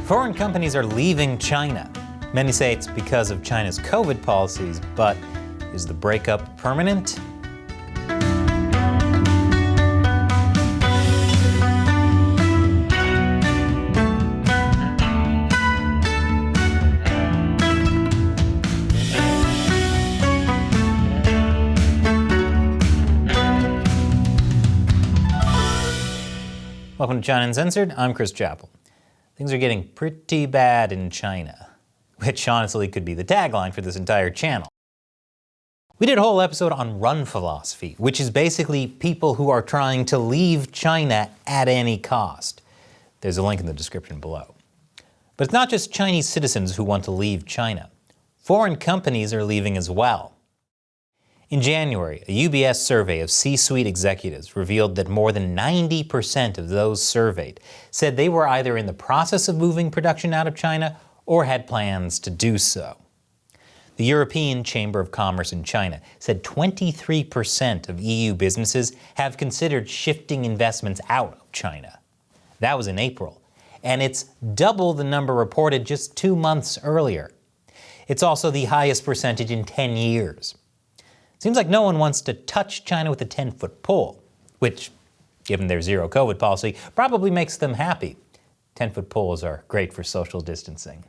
Foreign companies are leaving China. Many say it's because of China's COVID policies, but is the breakup permanent? Welcome to China Uncensored. I'm Chris Chappell. Things are getting pretty bad in China, which honestly could be the tagline for this entire channel. We did a whole episode on run philosophy, which is basically people who are trying to leave China at any cost. There's a link in the description below. But it's not just Chinese citizens who want to leave China. Foreign companies are leaving as well. In January, a UBS survey of C-suite executives revealed that more than 90% of those surveyed said they were either in the process of moving production out of China or had plans to do so. The European Chamber of Commerce in China said 23% of EU businesses have considered shifting investments out of China. That was in April, and it's double the number reported just 2 months earlier. It's also the highest percentage in 10 years. Seems like no one wants to touch China with a 10-foot pole, which, given their zero COVID policy, probably makes them happy. 10-foot poles are great for social distancing.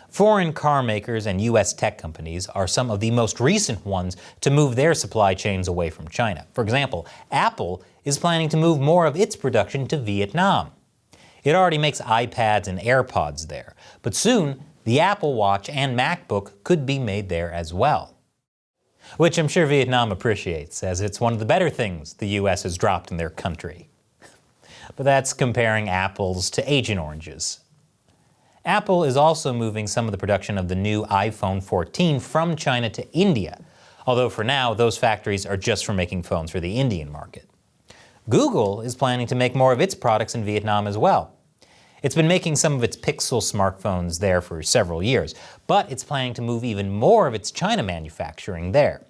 Foreign car makers and U.S. tech companies are some of the most recent ones to move their supply chains away from China. For example, Apple is planning to move more of its production to Vietnam. It already makes iPads and AirPods there, but soon the Apple Watch and MacBook could be made there as well. Which I'm sure Vietnam appreciates, as it's one of the better things the U.S. has dropped in their country. But that's comparing apples to Agent Oranges. Apple is also moving some of the production of the new iPhone 14 from China to India, although for now those factories are just for making phones for the Indian market. Google is planning to make more of its products in Vietnam as well. It's been making some of its Pixel smartphones there for several years, but it's planning to move even more of its China manufacturing there.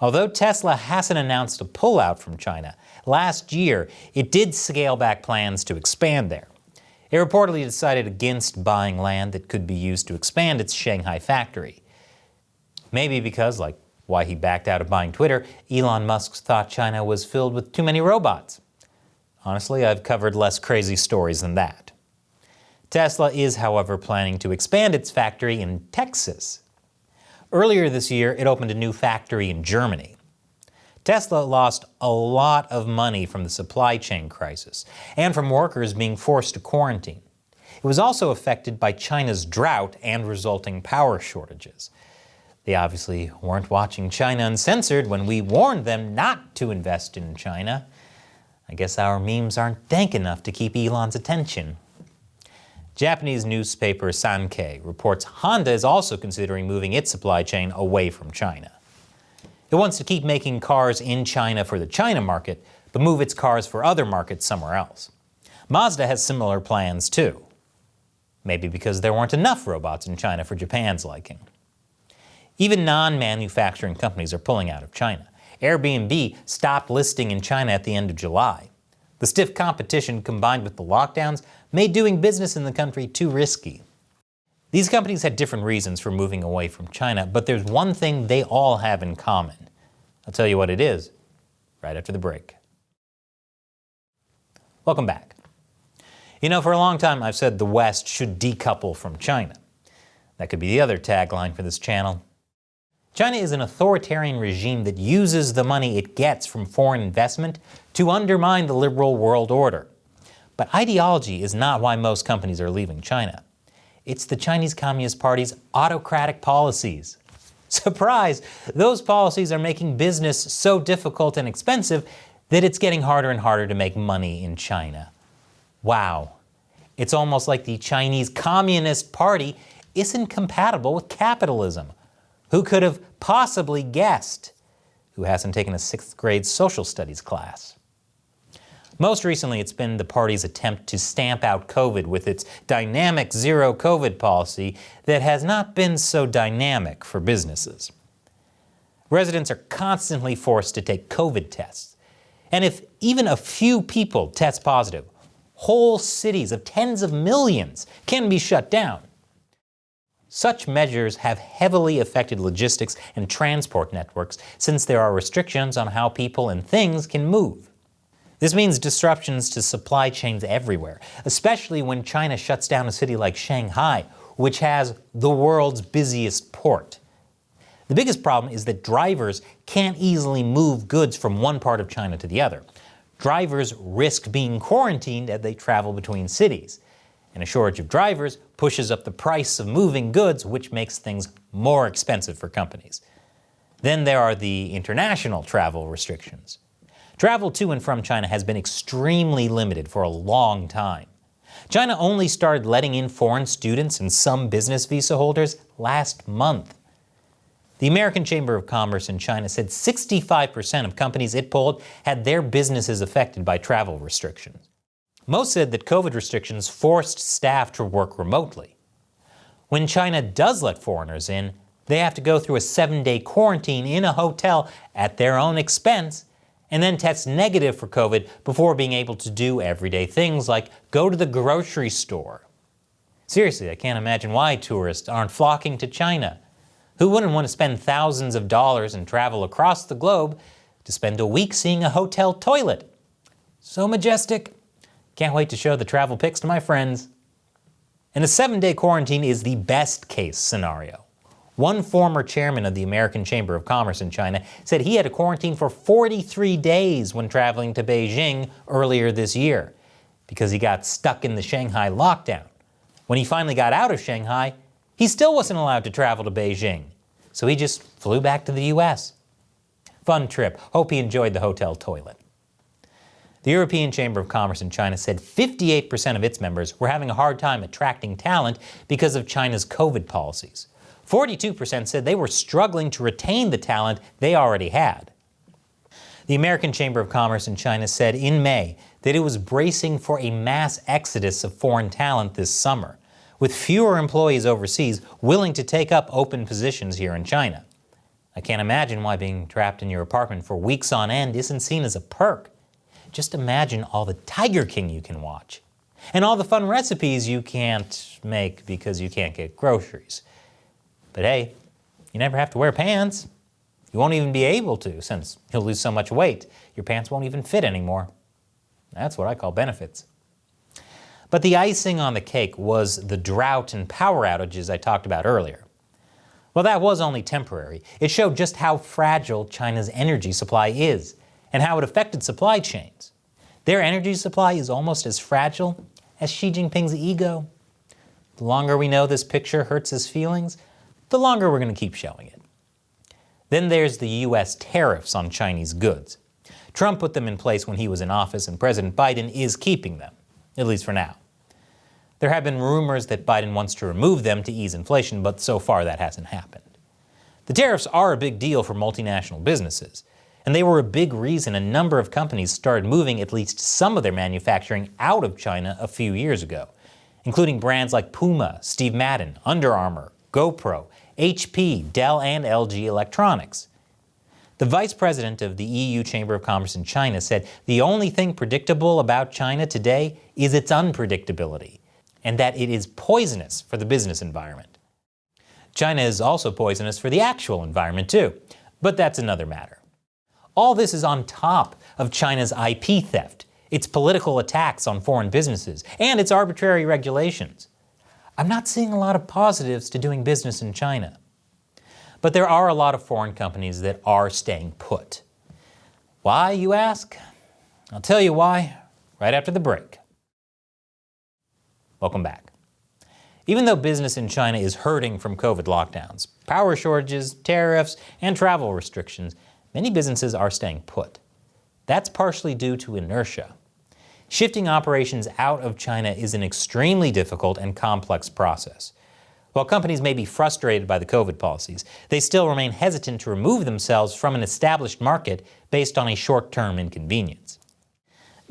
Although Tesla hasn't announced a pullout from China, last year it did scale back plans to expand there. It reportedly decided against buying land that could be used to expand its Shanghai factory. Maybe because, like why he backed out of buying Twitter, Elon Musk thought China was filled with too many robots. Honestly, I've covered less crazy stories than that. Tesla is, however, planning to expand its factory in Texas. Earlier this year, it opened a new factory in Germany. Tesla lost a lot of money from the supply chain crisis and from workers being forced to quarantine. It was also affected by China's drought and resulting power shortages. They obviously weren't watching China Uncensored when we warned them not to invest in China. I guess our memes aren't dank enough to keep Elon's attention. Japanese newspaper Sankei reports Honda is also considering moving its supply chain away from China. It wants to keep making cars in China for the China market, but move its cars for other markets somewhere else. Mazda has similar plans too. Maybe because there weren't enough robots in China for Japan's liking. Even non-manufacturing companies are pulling out of China. Airbnb stopped listing in China at the end of July. The stiff competition combined with the lockdowns made doing business in the country too risky. These companies had different reasons for moving away from China, but there's one thing they all have in common. I'll tell you what it is right after the break. Welcome back. You know, for a long time I've said the West should decouple from China. That could be the other tagline for this channel. China is an authoritarian regime that uses the money it gets from foreign investment to undermine the liberal world order. But ideology is not why most companies are leaving China. It's the Chinese Communist Party's autocratic policies. Surprise! Those policies are making business so difficult and expensive that it's getting harder and harder to make money in China. Wow. It's almost like the Chinese Communist Party isn't compatible with capitalism. Who could have possibly guessed? Who hasn't taken a 6th grade social studies class? Most recently, it's been the party's attempt to stamp out COVID with its dynamic zero COVID policy that has not been so dynamic for businesses. Residents are constantly forced to take COVID tests. And if even a few people test positive, whole cities of tens of millions can be shut down. Such measures have heavily affected logistics and transport networks since there are restrictions on how people and things can move. This means disruptions to supply chains everywhere, especially when China shuts down a city like Shanghai, which has the world's busiest port. The biggest problem is that drivers can't easily move goods from one part of China to the other. Drivers risk being quarantined as they travel between cities. And a shortage of drivers pushes up the price of moving goods, which makes things more expensive for companies. Then there are the international travel restrictions. Travel to and from China has been extremely limited for a long time. China only started letting in foreign students and some business visa holders last month. The American Chamber of Commerce in China said 65% of companies it polled had their businesses affected by travel restrictions. Most said that COVID restrictions forced staff to work remotely. When China does let foreigners in, they have to go through a 7-day quarantine in a hotel at their own expense and then test negative for COVID before being able to do everyday things like go to the grocery store. Seriously, I can't imagine why tourists aren't flocking to China. Who wouldn't want to spend thousands of dollars and travel across the globe to spend a week seeing a hotel toilet? So majestic. Can't wait to show the travel pics to my friends. And a 7-day quarantine is the best case scenario. One former chairman of the American Chamber of Commerce in China said he had to quarantine for 43 days when traveling to Beijing earlier this year because he got stuck in the Shanghai lockdown. When he finally got out of Shanghai, he still wasn't allowed to travel to Beijing, so he just flew back to the US. Fun trip. Hope he enjoyed the hotel toilet. The European Chamber of Commerce in China said 58% of its members were having a hard time attracting talent because of China's COVID policies. 42% said they were struggling to retain the talent they already had. The American Chamber of Commerce in China said in May that it was bracing for a mass exodus of foreign talent this summer, with fewer employees overseas willing to take up open positions here in China. I can't imagine why being trapped in your apartment for weeks on end isn't seen as a perk. Just imagine all the Tiger King you can watch, and all the fun recipes you can't make because you can't get groceries. But hey, you never have to wear pants. You won't even be able to, since you'll lose so much weight, your pants won't even fit anymore. That's what I call benefits. But the icing on the cake was the drought and power outages I talked about earlier. Well, that was only temporary. It showed just how fragile China's energy supply is and how it affected supply chains. Their energy supply is almost as fragile as Xi Jinping's ego. The longer we know this picture hurts his feelings, the longer we're going to keep showing it. Then there's the U.S. tariffs on Chinese goods. Trump put them in place when he was in office, and President Biden is keeping them, at least for now. There have been rumors that Biden wants to remove them to ease inflation, but so far that hasn't happened. The tariffs are a big deal for multinational businesses, and they were a big reason a number of companies started moving at least some of their manufacturing out of China a few years ago, including brands like Puma, Steve Madden, Under Armour, GoPro, HP, Dell, and LG Electronics. The vice president of the EU Chamber of Commerce in China said the only thing predictable about China today is its unpredictability, and that it is poisonous for the business environment. China is also poisonous for the actual environment too, but that's another matter. All this is on top of China's IP theft, its political attacks on foreign businesses, and its arbitrary regulations. I'm not seeing a lot of positives to doing business in China. But there are a lot of foreign companies that are staying put. Why, you ask? I'll tell you why right after the break. Welcome back. Even though business in China is hurting from COVID lockdowns, power shortages, tariffs, and travel restrictions, many businesses are staying put. That's partially due to inertia. Shifting operations out of China is an extremely difficult and complex process. While companies may be frustrated by the COVID policies, they still remain hesitant to remove themselves from an established market based on a short-term inconvenience.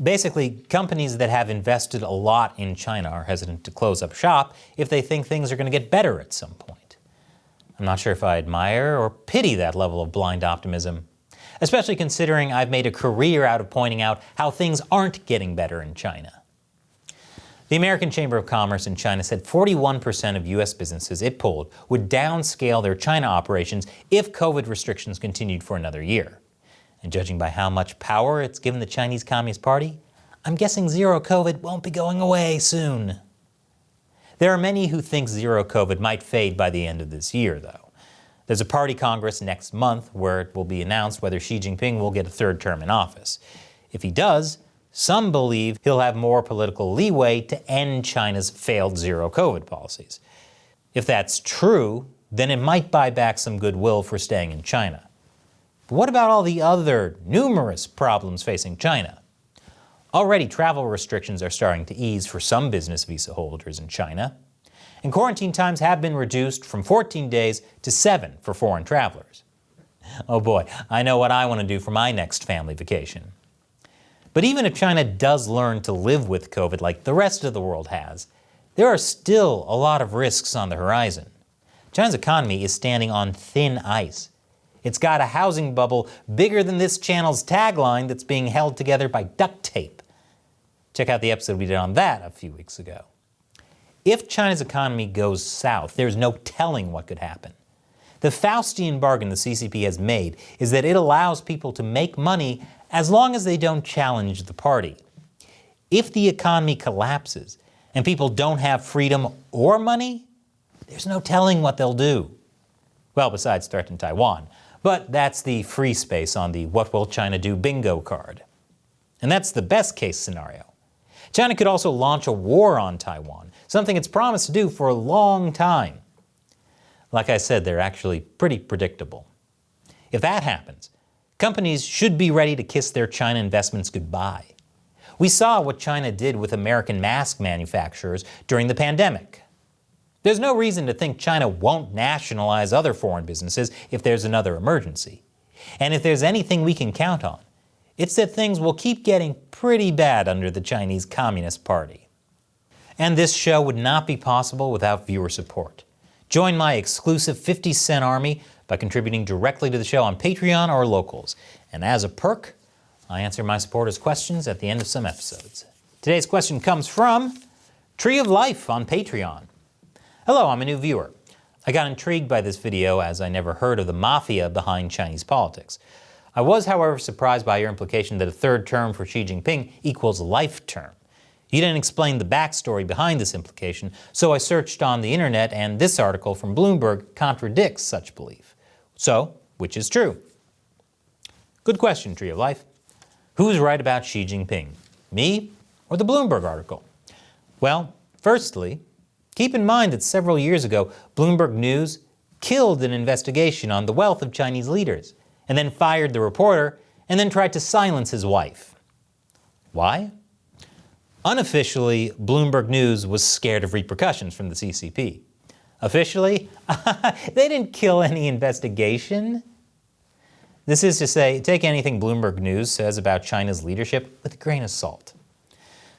Basically, companies that have invested a lot in China are hesitant to close up shop if they think things are going to get better at some point. I'm not sure if I admire or pity that level of blind optimism, especially considering I've made a career out of pointing out how things aren't getting better in China. The American Chamber of Commerce in China said 41% of U.S. businesses it polled would downscale their China operations if COVID restrictions continued for another year. And judging by how much power it's given the Chinese Communist Party, I'm guessing zero COVID won't be going away soon. There are many who think zero COVID might fade by the end of this year, though. There's a party congress next month where it will be announced whether Xi Jinping will get a third term in office. If he does, some believe he'll have more political leeway to end China's failed zero COVID policies. If that's true, then it might buy back some goodwill for staying in China. But what about all the other numerous problems facing China? Already travel restrictions are starting to ease for some business visa holders in China, and quarantine times have been reduced from 14 days to 7 for foreign travelers. Oh boy, I know what I want to do for my next family vacation. But even if China does learn to live with COVID like the rest of the world has, there are still a lot of risks on the horizon. China's economy is standing on thin ice. It's got a housing bubble bigger than this channel's tagline that's being held together by duct tape. Check out the episode we did on that a few weeks ago. If China's economy goes south, there's no telling what could happen. The Faustian bargain the CCP has made is that it allows people to make money as long as they don't challenge the party. If the economy collapses and people don't have freedom or money, there's no telling what they'll do. Well, besides threaten Taiwan. But that's the free space on the What Will China Do bingo card. And that's the best case scenario. China could also launch a war on Taiwan, something it's promised to do for a long time. Like I said, they're actually pretty predictable. If that happens, companies should be ready to kiss their China investments goodbye. We saw what China did with American mask manufacturers during the pandemic. There's no reason to think China won't nationalize other foreign businesses if there's another emergency. And if there's anything we can count on, it's that things will keep getting pretty bad under the Chinese Communist Party. And this show would not be possible without viewer support. Join my exclusive 50-cent army by contributing directly to the show on Patreon or Locals. And as a perk, I answer my supporters' questions at the end of some episodes. Today's question comes from Tree of Life on Patreon. Hello, I'm a new viewer. I got intrigued by this video as I never heard of the mafia behind Chinese politics. I was, however, surprised by your implication that a third term for Xi Jinping equals a life term. You didn't explain the backstory behind this implication, so I searched on the internet and this article from Bloomberg contradicts such belief. So, which is true? Good question, Tree of Life. Who's right about Xi Jinping? Me or the Bloomberg article? Well, firstly, keep in mind that several years ago, Bloomberg News killed an investigation on the wealth of Chinese leaders, and then fired the reporter, and then tried to silence his wife. Why? Unofficially, Bloomberg News was scared of repercussions from the CCP. Officially, they didn't kill any investigation. This is to say, take anything Bloomberg News says about China's leadership with a grain of salt.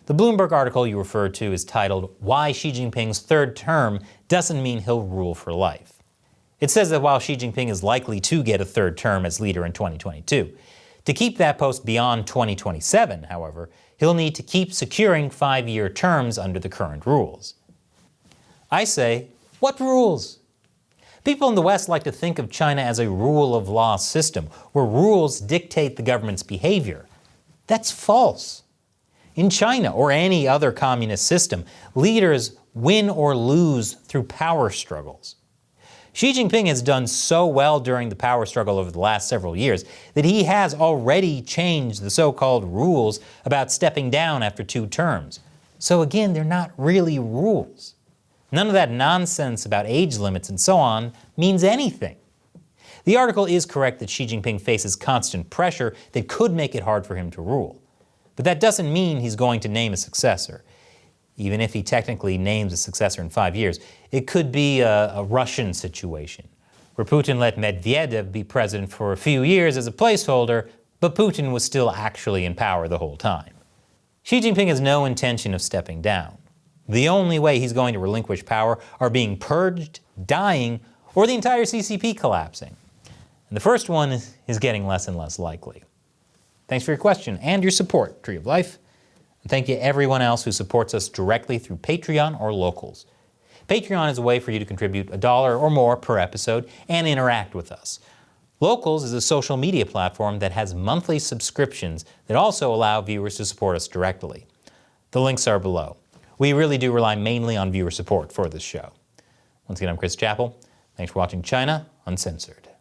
The Bloomberg article you referred to is titled, "Why Xi Jinping's Third Term Doesn't Mean He'll Rule for Life." It says that while Xi Jinping is likely to get a third term as leader in 2022, to keep that post beyond 2027, however, he'll need to keep securing 5-year terms under the current rules. I say, what rules? People in the West like to think of China as a rule of law system, where rules dictate the government's behavior. That's false. In China, or any other communist system, leaders win or lose through power struggles. Xi Jinping has done so well during the power struggle over the last several years that he has already changed the so-called rules about stepping down after 2 terms. So again, they're not really rules. None of that nonsense about age limits and so on means anything. The article is correct that Xi Jinping faces constant pressure that could make it hard for him to rule. But that doesn't mean he's going to name a successor. Even if he technically names a successor in 5 years, it could be a Russian situation, where Putin let Medvedev be president for a few years as a placeholder, but Putin was still actually in power the whole time. Xi Jinping has no intention of stepping down. The only way he's going to relinquish power are being purged, dying, or the entire CCP collapsing. And the first one is getting less and less likely. Thanks for your question and your support, Tree of Life. And thank you to everyone else who supports us directly through Patreon or Locals. Patreon is a way for you to contribute $1 or more per episode and interact with us. Locals is a social media platform that has monthly subscriptions that also allow viewers to support us directly. The links are below. We really do rely mainly on viewer support for this show. Once again, I'm Chris Chappell. Thanks for watching China Uncensored.